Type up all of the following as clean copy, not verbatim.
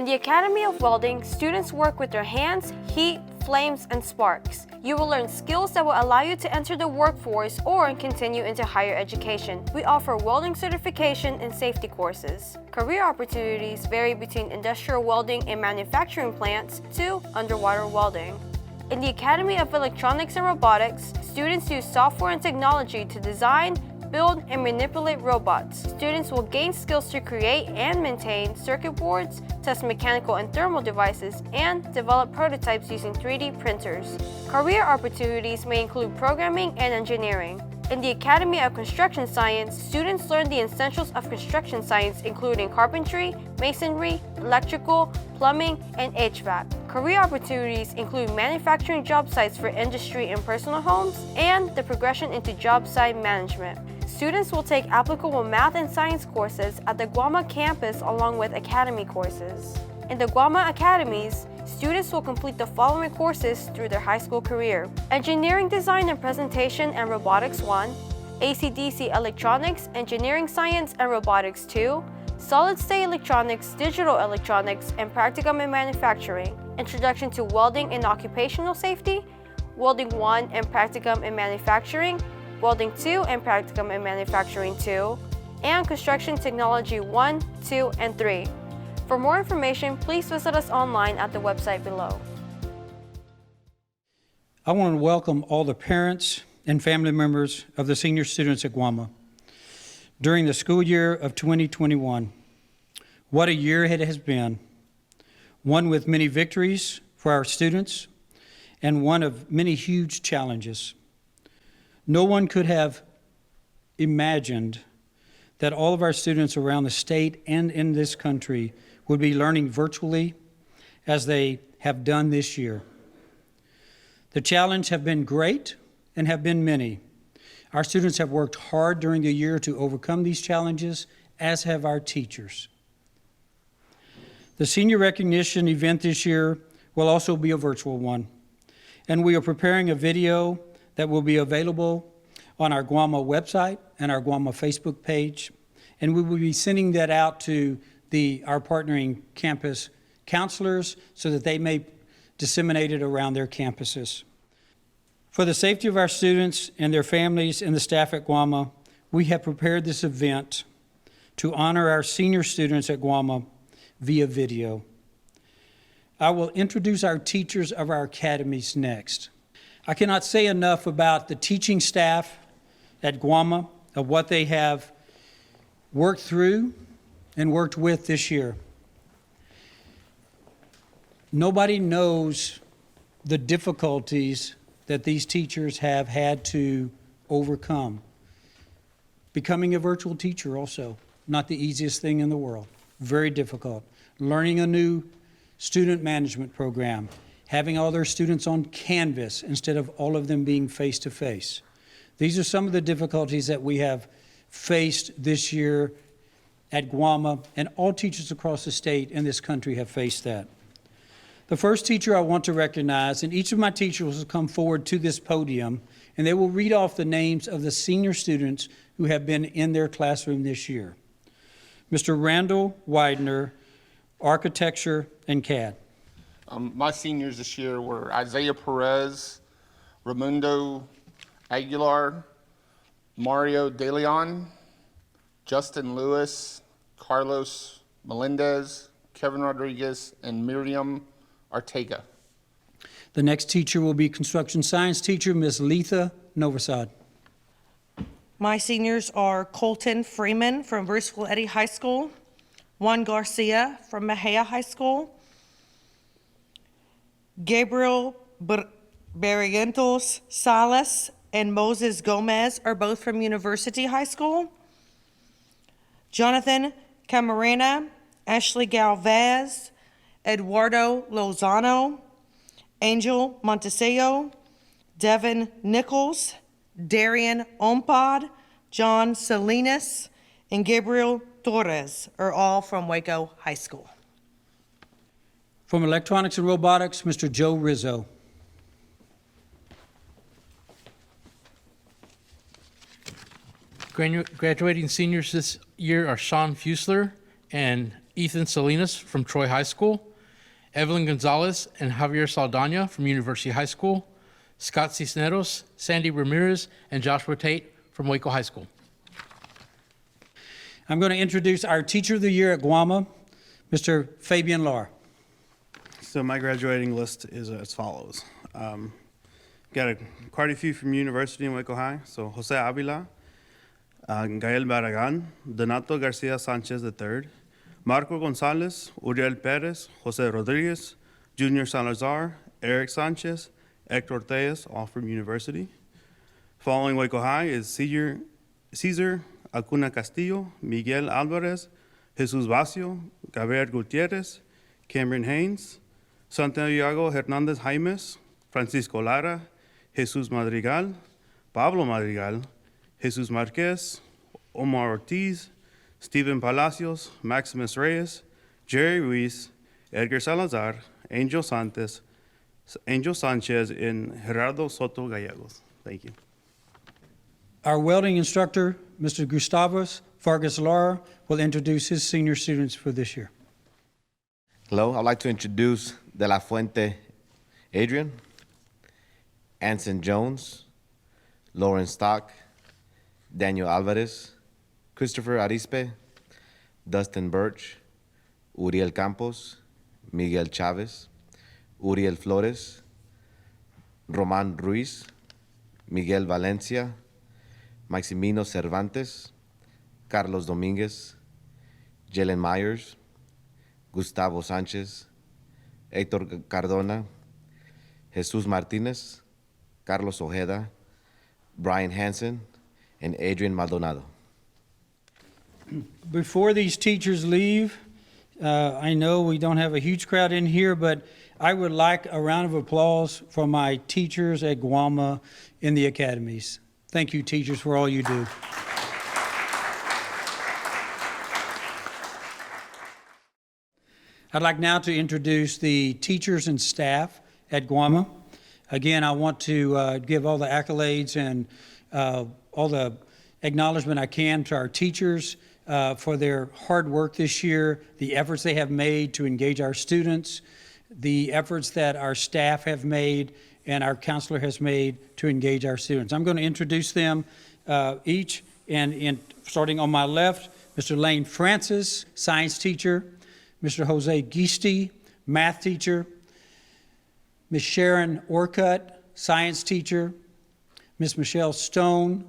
the Academy of Welding, students work with their hands, heat, flames, and sparks. You will learn skills that will allow you to enter the workforce or continue into higher education. We offer welding certification and safety courses. Career opportunities vary between industrial welding and manufacturing plants to underwater welding. In the Academy of Electronics and Robotics, students use software and technology to design, build, and manipulate robots. Students will gain skills to create and maintain circuit boards, test mechanical and thermal devices, and develop prototypes using 3D printers. Career opportunities may include programming and engineering. In the Academy of Construction Science, students learn the essentials of construction science, including carpentry, masonry, electrical, plumbing, and HVAC. Career opportunities include manufacturing job sites for industry and personal homes, and the progression into job site management. Students will take applicable math and science courses at the GWAMA campus along with academy courses. In the GWAMA academies, students will complete the following courses through their high school career: Engineering Design and Presentation and Robotics 1, AC/DC Electronics, Engineering Science and Robotics 2, Solid-State Electronics, Digital Electronics, and Practicum in Manufacturing, Introduction to Welding and Occupational Safety, Welding 1 and Practicum in Manufacturing, Welding 2 and Practicum in Manufacturing 2, and Construction Technology 1, 2, and 3. For more information, please visit us online at the website below. I want to welcome all the parents and family members of the senior students at GWAMA during the school year of 2021. What a year it has been, one with many victories for our students and one of many huge challenges. No one could have imagined that all of our students around the state and in this country would be learning virtually as they have done this year. The challenges have been great and have been many. Our students have worked hard during the year to overcome these challenges, as have our teachers. The senior recognition event this year will also be a virtual one, and we are preparing a video that will be available on our GWAMA website and our GWAMA Facebook page, and we will be sending that out to our partnering campus counselors so that they may disseminate it around their campuses. For the safety of our students and their families and the staff at GWAMA, we have prepared this event to honor our senior students at GWAMA via video. I will introduce our teachers of our academies next. I cannot say enough about the teaching staff at GWAMA, of what they have worked through and worked with this year. Nobody knows the difficulties that these teachers have had to overcome. Becoming a virtual teacher also, not the easiest thing in the world, very difficult. Learning a new student management program, having all their students on Canvas instead of all of them being face-to-face. These are some of the difficulties that we have faced this year at GWAMA, and all teachers across the state and this country have faced that. The first teacher I want to recognize, and each of my teachers will come forward to this podium, and they will read off the names of the senior students who have been in their classroom this year. Mr. Randall Widener, Architecture and CAD. My seniors this year were Isaiah Perez, Raimundo Aguilar, Mario De Leon, Justin Lewis, Carlos Melendez, Kevin Rodriguez, and Miriam Artega. The next teacher will be construction science teacher, Ms. Letha Novosad. My seniors are Colton Freeman from Bruceville Eddy High School, Juan Garcia from Mejia High School, Gabriel Barrientos Salas and Moses Gomez are both from University High School. Jonathan Camarena, Ashley Galvez, Eduardo Lozano, Angel Monteseo, Devin Nichols, Darian Ompad, John Salinas, and Gabriel Torres are all from Waco High School. From Electronics and Robotics, Mr. Joe Rizzo. Graduating seniors this year are Sean Fusler and Ethan Salinas from Troy High School, Evelyn Gonzalez and Javier Saldana from University High School, Scott Cisneros, Sandy Ramirez, and Joshua Tate from Waco High School. I'm going to introduce our Teacher of the Year at GWAMA, Mr. Fabian Lar. So my graduating list is as follows. Got quite a few from University in Waco High. So Jose Avila, Gael Barragan, Donato Garcia Sanchez III, Marco Gonzalez, Uriel Perez, Jose Rodriguez, Junior Salazar, Eric Sanchez, Hector Ortez, all from University. Following Waco High is Cesar Acuna Castillo, Miguel Alvarez, Jesus Vacio, Gabriel Gutierrez, Cameron Haynes, Santiago Hernandez Jaimes, Francisco Lara, Jesus Madrigal, Pablo Madrigal, Jesus Marquez, Omar Ortiz, Steven Palacios, Maximus Reyes, Jerry Ruiz, Edgar Salazar, Angel Sanchez, and Gerardo Soto Gallegos. Thank you. Our welding instructor, Mr. Gustavus Vargas Lara, will introduce his senior students for this year. Hello, I'd like to introduce De La Fuente Adrian, Anson Jones, Lauren Stock, Daniel Alvarez, Christopher Arispe, Dustin Birch, Uriel Campos, Miguel Chavez, Uriel Flores, Roman Ruiz, Miguel Valencia, Maximino Cervantes, Carlos Dominguez, Jalen Myers, Gustavo Sanchez, Hector Cardona, Jesus Martinez, Carlos Ojeda, Brian Hansen, and Adrian Maldonado. Before these teachers leave, I know we don't have a huge crowd in here, but I would like a round of applause for my teachers at GWAMA in the academies. Thank you, teachers, for all you do. I'd like now to introduce the teachers and staff at GWAMA. Again, I want to give all the accolades and all the acknowledgement I can to our teachers for their hard work this year, the efforts they have made to engage our students, the efforts that our staff have made and our counselor has made to engage our students. I'm going to introduce them each, and starting on my left, Mr. Lane Francis, science teacher, Mr. Jose Gisti, math teacher, Ms. Sharon Orcutt, science teacher, Ms. Michelle Stone,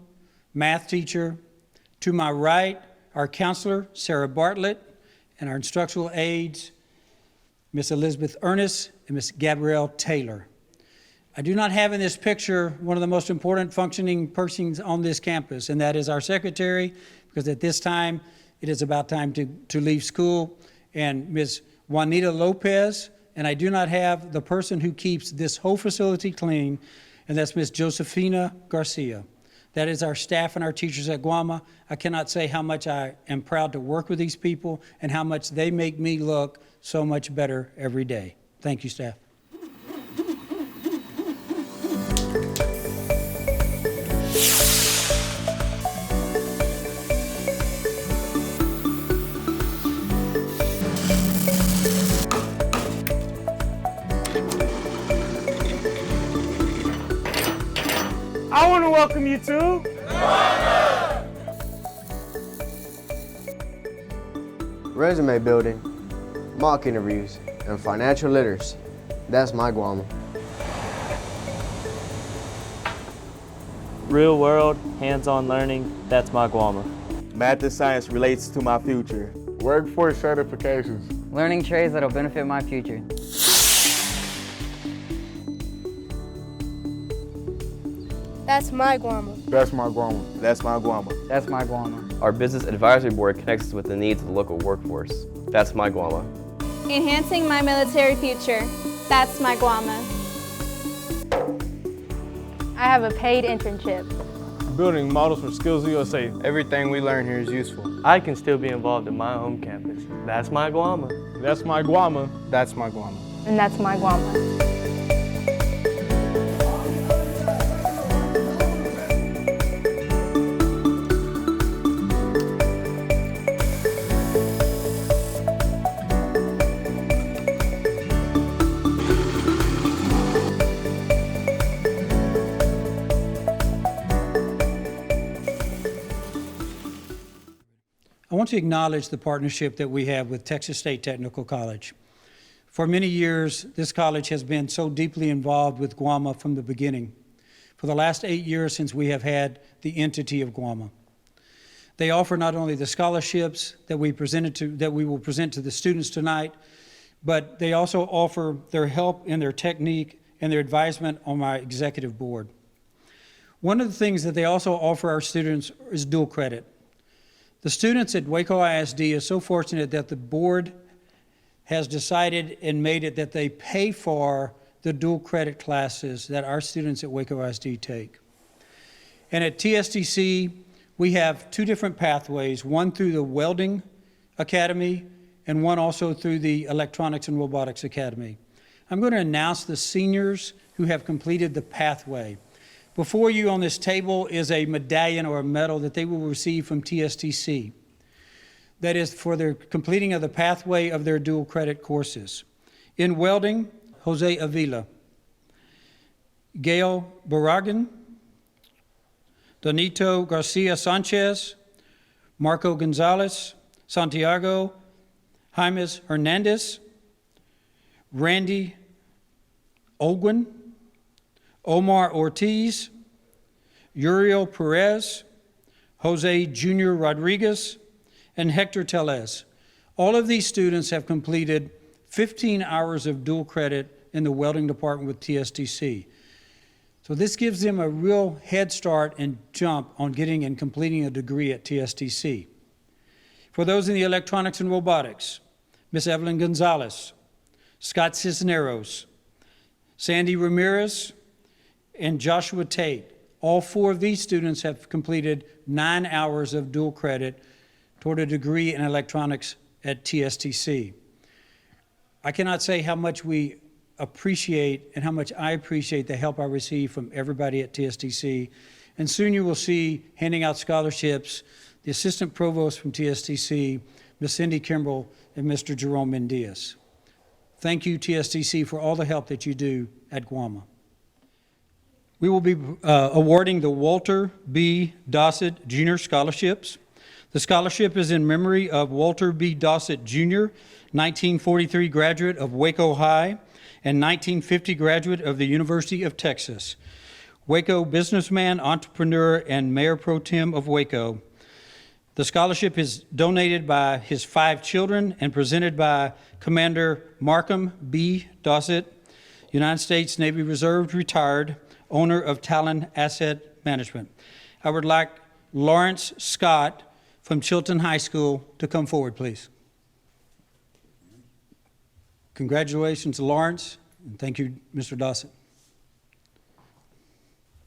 math teacher. To my right, our counselor, Sarah Bartlett, and our instructional aides, Ms. Elizabeth Ernest and Ms. Gabrielle Taylor. I do not have in this picture one of the most important functioning persons on this campus, and that is our secretary, because at this time, it is about time to leave school, and Ms. Juanita Lopez, and I do not have the person who keeps this whole facility clean, and that's Ms. Josefina Garcia. That is our staff and our teachers at GWAMA. I cannot say how much I am proud to work with these people and how much they make me look so much better every day. Thank you, staff. I want to welcome you to resume building, mock interviews, and financial literacy. That's my GWAMA. real world, hands-on learning. That's my GWAMA. Math and science relates to my future. Workforce certifications. Learning trades that'll benefit my future. That's my GWAMA. That's my GWAMA. That's my GWAMA. That's my GWAMA. Our Business Advisory Board connects us with the needs of the local workforce. That's my GWAMA. Enhancing my military future. That's my GWAMA. I have a paid internship. Building models for Skills USA. Everything we learn here is useful. I can still be involved in my home campus. That's my GWAMA. That's my GWAMA. That's my GWAMA. And that's my GWAMA. want to acknowledge the partnership that we have with Texas State Technical College. For many years, this college has been so deeply involved with GWAMA from the beginning. For the last 8 years since we have had the entity of GWAMA. They offer not only the scholarships that we will present to the students tonight, but they also offer their help in their technique and their advisement on my executive board. One of the things that they also offer our students is dual credit. The students at Waco ISD are so fortunate that the board has decided and made it that they pay for the dual credit classes that our students at Waco ISD take. And at TSTC, we have 2 different pathways, one through the Welding Academy and one also through the Electronics and Robotics Academy. I'm going to announce the seniors who have completed the pathway. Before you on this table is a medallion or a medal that they will receive from TSTC. That is for their completing of the pathway of their dual credit courses. In welding, Jose Avila, Gail Barragan, Donito Garcia Sanchez, Marco Gonzalez, Santiago Jaimes Hernandez, Randy Olguin, Omar Ortiz, Uriel Perez, Jose Junior Rodriguez, and Hector Tellez. All of these students have completed 15 hours of dual credit in the welding department with TSTC. So this gives them a real head start and jump on getting and completing a degree at TSTC. For those in the electronics and robotics, Ms. Evelyn Gonzalez, Scott Cisneros, Sandy Ramirez, and Joshua Tate. All 4 of these students have completed 9 hours of dual credit toward a degree in electronics at TSTC. I cannot say how much we appreciate and how much I appreciate the help I receive from everybody at TSTC. And soon you will see handing out scholarships, the assistant provost from TSTC, Ms. Cindy Kimbrell, and Mr. Jerome Mendias. Thank you, TSTC, for all the help that you do at GWAMA. We will be awarding the Walter B. Dossett Jr. Scholarships. The scholarship is in memory of Walter B. Dossett Jr., 1943 graduate of Waco High and 1950 graduate of the University of Texas. Waco businessman, entrepreneur, and mayor pro tem of Waco. The scholarship is donated by his 5 children and presented by Commander Markham B. Dossett, United States Navy Reserve retired, owner of Talon Asset Management. I would like Lawrence Scott from Chilton High School to come forward, please. Congratulations, Lawrence, and thank you, Mr. Dossett.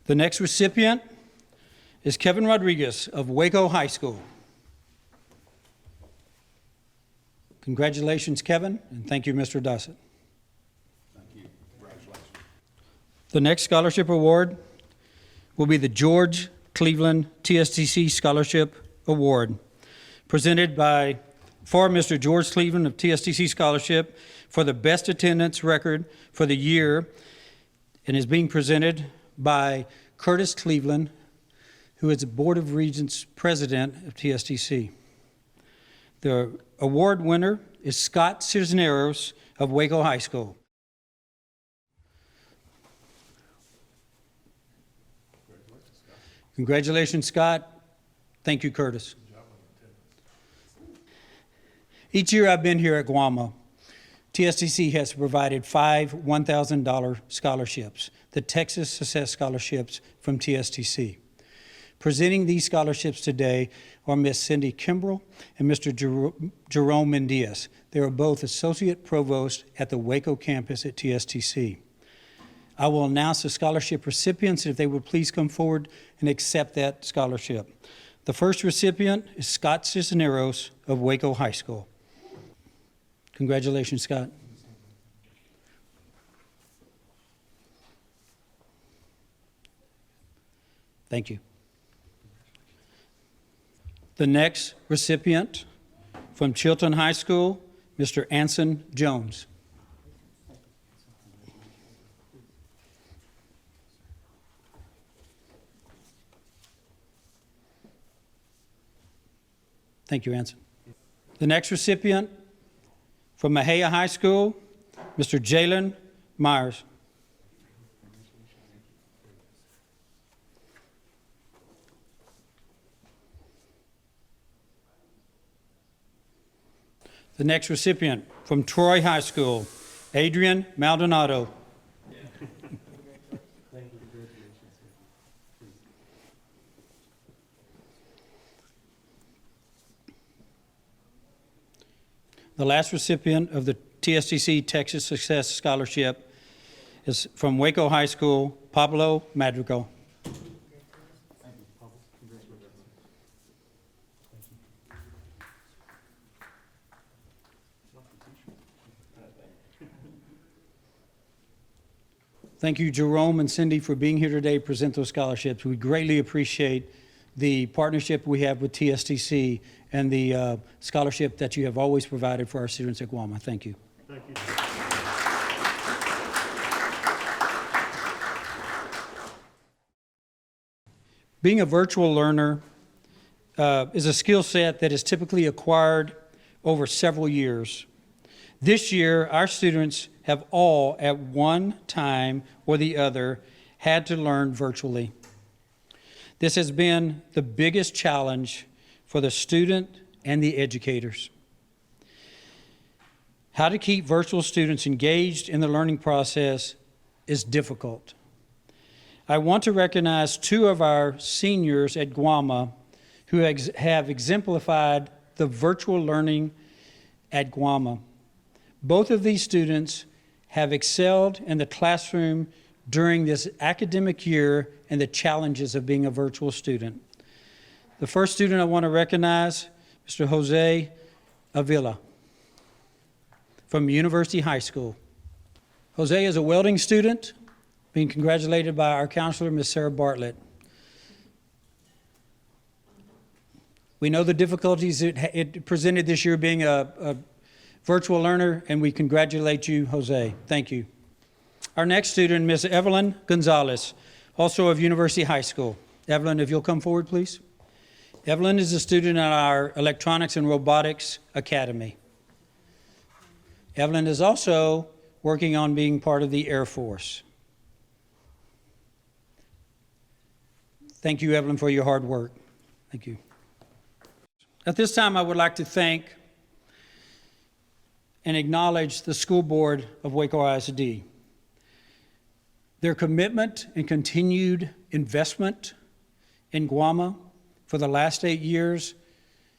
The next recipient is Kevin Rodriguez of Waco High School. Congratulations, Kevin, and thank you, Mr. Dossett. Thank you. Congratulations. The next scholarship award will be the George Cleveland TSTC Scholarship Award, presented for Mr. George Cleveland of TSTC Scholarship for the best attendance record for the year, and is being presented by Curtis Cleveland, who is the Board of Regents President of TSTC. The award winner is Scott Cisneros of Waco High School. Congratulations, Scott. Thank you, Curtis. Each year I've been here at GWAMA, TSTC has provided 5 $1,000 scholarships, the Texas Success Scholarships from TSTC. Presenting these scholarships today are Ms. Cindy Kimbrell and Mr. Jerome Mendias. They are both Associate Provost at the Waco campus at TSTC. I will announce the scholarship recipients if they would please come forward and accept that scholarship. The first recipient is Scott Cisneros of Waco High School. Congratulations, Scott. Thank you. The next recipient from Chilton High School, Mr. Anson Jones. Thank you, Anson. The next recipient from Mahia High School, Mr. Jalen Myers. The next recipient from Troy High School, Adrian Maldonado. The last recipient of the TSTC Texas Success Scholarship is from Waco High School, Pablo Madrigal. Thank you, Jerome and Cindy, for being here today to present those scholarships. We greatly appreciate the partnership we have with TSTC and the scholarship that you have always provided for our students at GWAMA. Thank you. Thank you. Being a virtual learner is a skill set that is typically acquired over several years. This year, our students have all, at one time or the other, had to learn virtually. This has been the biggest challenge for the student and the educators. How to keep virtual students engaged in the learning process is difficult. I want to recognize two of our seniors at GWAMA who have exemplified the virtual learning at GWAMA. Both of these students have excelled in the classroom during this academic year and the challenges of being a virtual student. The first student I want to recognize, Mr. Jose Avila from University High School. Jose is a welding student, being congratulated by our counselor, Ms. Sarah Bartlett. We know the difficulties it presented this year being a virtual learner, and we congratulate you, Jose. Thank you. Our next student, Ms. Evelyn Gonzalez, also of University High School. Evelyn, if you'll come forward, please. Evelyn is a student at our Electronics and Robotics Academy. Evelyn is also working on being part of the Air Force. Thank you, Evelyn, for your hard work. Thank you. At this time, I would like to thank and acknowledge the school board of Waco ISD. Their commitment and continued investment in GWAMA for the last 8 years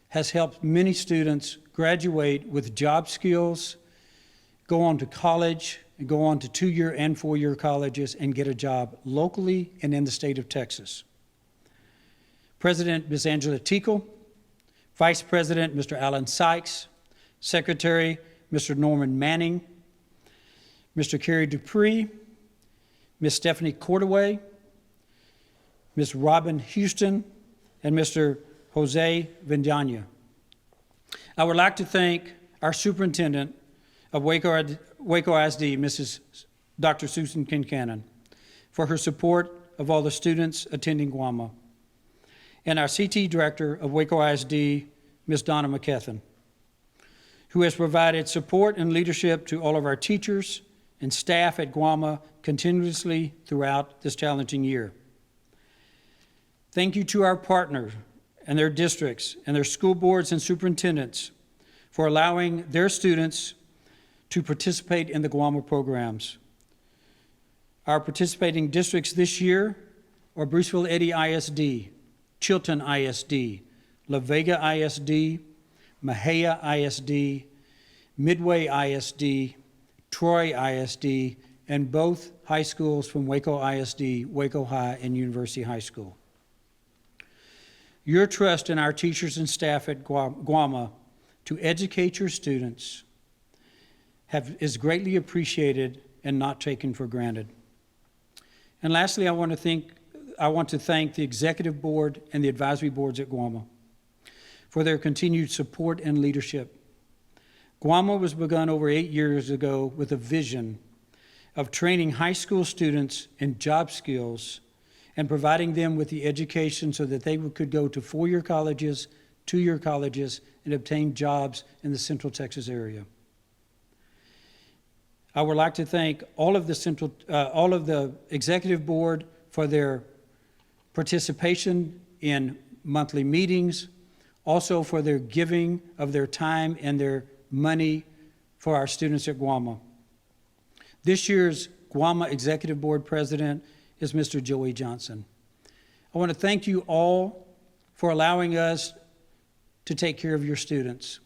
has helped many students graduate with job skills, go on to college, and go on to 2-year and 4-year colleges and get a job locally and in the state of Texas. President Ms. Angela Tickle, Vice President Mr. Alan Sykes, Secretary Mr. Norman Manning, Mr. Kerry Dupree, Ms. Stephanie Cordaway, Ms. Robin Houston, and Mr. Jose Vendana. I would like to thank our superintendent of Waco ISD, Mrs. Dr. Susan Kincannon, for her support of all the students attending GWAMA, and our CT director of Waco ISD, Ms. Donna McKethan, who has provided support and leadership to all of our teachers and staff at GWAMA continuously throughout this challenging year. Thank you to our partners and their districts and their school boards and superintendents for allowing their students to participate in the GWAMA programs. Our participating districts this year are Bruceville Eddy ISD, Chilton ISD, La Vega ISD, Mahia ISD, Midway ISD, Troy ISD, and both high schools from Waco ISD, Waco High, and University High School. Your trust in our teachers and staff at GWAMA to educate your students is greatly appreciated and not taken for granted. And lastly, I want to thank the executive board and the advisory boards at GWAMA for their continued support and leadership. GWAMA was begun over 8 years ago with a vision of training high school students in job skills and providing them with the education so that they could go to 4-year colleges, two-year colleges and obtain jobs in the Central Texas area. I would like to thank all of the executive board for their participation in monthly meetings, also for their giving of their time and their money for our students at GWAMA. This year's GWAMA Executive Board President is Mr. Joey Johnson. I want to thank you all for allowing us to take care of your students.